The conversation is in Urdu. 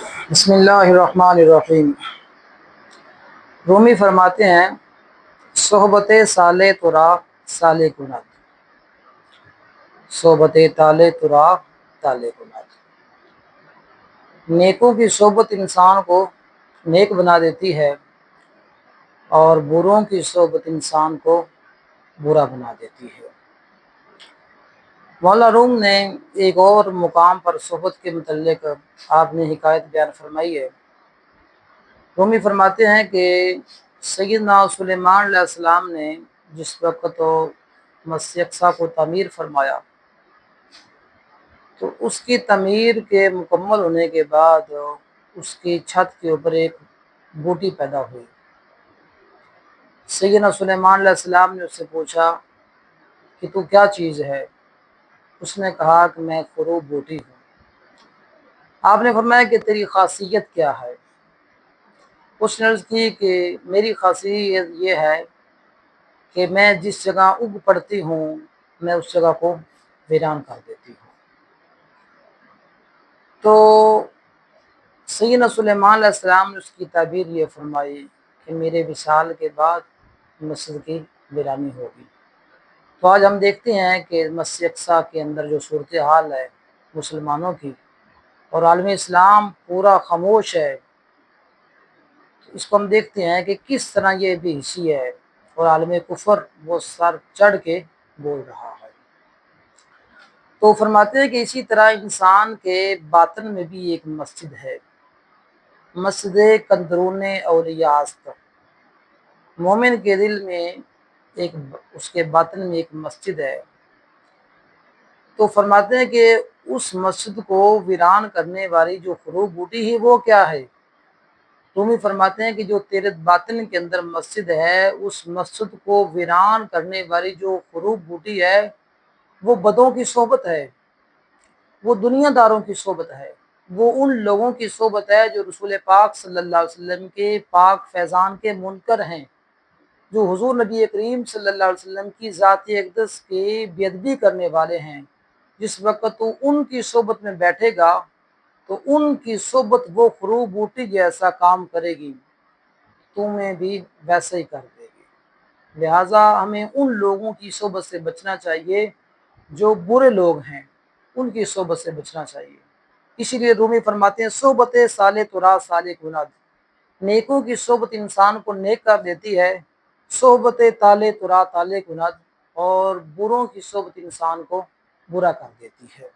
بسم اللہ الرحمن الرحیم۔ رومی فرماتے ہیں صحبت سالے ترا سالے کنات، صحبت تالے ترا تالے کنات۔ نیکوں کی صحبت انسان کو نیک بنا دیتی ہے اور بروں کی صحبت انسان کو برا بنا دیتی ہے۔ مولانا روم نے ایک اور مقام پر صحبت کے متعلق آپ نے حکایت بیان فرمائی ہے۔ رومی فرماتے ہیں کہ سیدنا سلیمان علیہ السلام نے جس وقت مسجد اقصی کو تعمیر فرمایا تو اس کی تعمیر کے مکمل ہونے کے بعد اس کی چھت کے اوپر ایک بوٹی پیدا ہوئی۔ سیدنا سلیمان علیہ السلام نے اس سے پوچھا کہ تو کیا چیز ہے؟ اس نے کہا کہ میں خروب بوٹی ہوں۔ آپ نے فرمایا کہ تیری خاصیت کیا ہے؟ اس نے عرض کی کہ میری خاصیت یہ ہے کہ میں جس جگہ اگ پڑتی ہوں میں اس جگہ کو ویران کر دیتی ہوں۔ تو سیدنا سلیمان علیہ السلام نے اس کی تعبیر یہ فرمائی کہ میرے وصال کے بعد مسجد کی ویرانی ہوگی۔ تو آج ہم دیکھتے ہیں کہ مسجد اقصی کے اندر جو صورتحال ہے مسلمانوں کی، اور عالم اسلام پورا خاموش ہے، اس کو ہم دیکھتے ہیں کہ کس طرح یہ بے حسی ہے اور عالم کفر وہ سر چڑھ کے بول رہا ہے۔ تو فرماتے ہیں کہ اسی طرح انسان کے باطن میں بھی ایک مسجد ہے، مسجد قندرون اولیاء است۔ مومن کے دل میں اس کے باطن میں ایک مسجد ہے۔ تو فرماتے ہیں کہ اس مسجد کو ویران کرنے والی جو خروب بوٹی ہے وہ کیا ہے؟ تم ہی فرماتے ہیں کہ جو تیرے باطن کے اندر مسجد ہے اس مسجد کو ویران کرنے والی جو خروب بوٹی ہے وہ بدوں کی صحبت ہے، وہ دنیا داروں کی صحبت ہے، وہ ان لوگوں کی صحبت ہے جو رسول پاک صلی اللہ علیہ وسلم کے پاک فیضان کے منکر ہیں، جو حضور نبی کریم صلی اللہ علیہ وسلم کی ذات اقدس کی بے ادبی کرنے والے ہیں۔ جس وقت تو ان کی صحبت میں بیٹھے گا تو ان کی صحبت وہ خروب بوٹی جیسا کام کرے گی، تمہیں بھی ویسے ہی کر دے گی۔ لہٰذا ہمیں ان لوگوں کی صحبت سے بچنا چاہیے جو برے لوگ ہیں، ان کی صحبت سے بچنا چاہیے۔ اسی لیے رومی فرماتے ہیں صحبت سالے ترا سالے کناد، نیکوں کی صحبت انسان کو نیک کر دیتی ہے، صحبت تالے ترا تالے کناد، اور بروں کی صحبت انسان کو برا کر دیتی ہے۔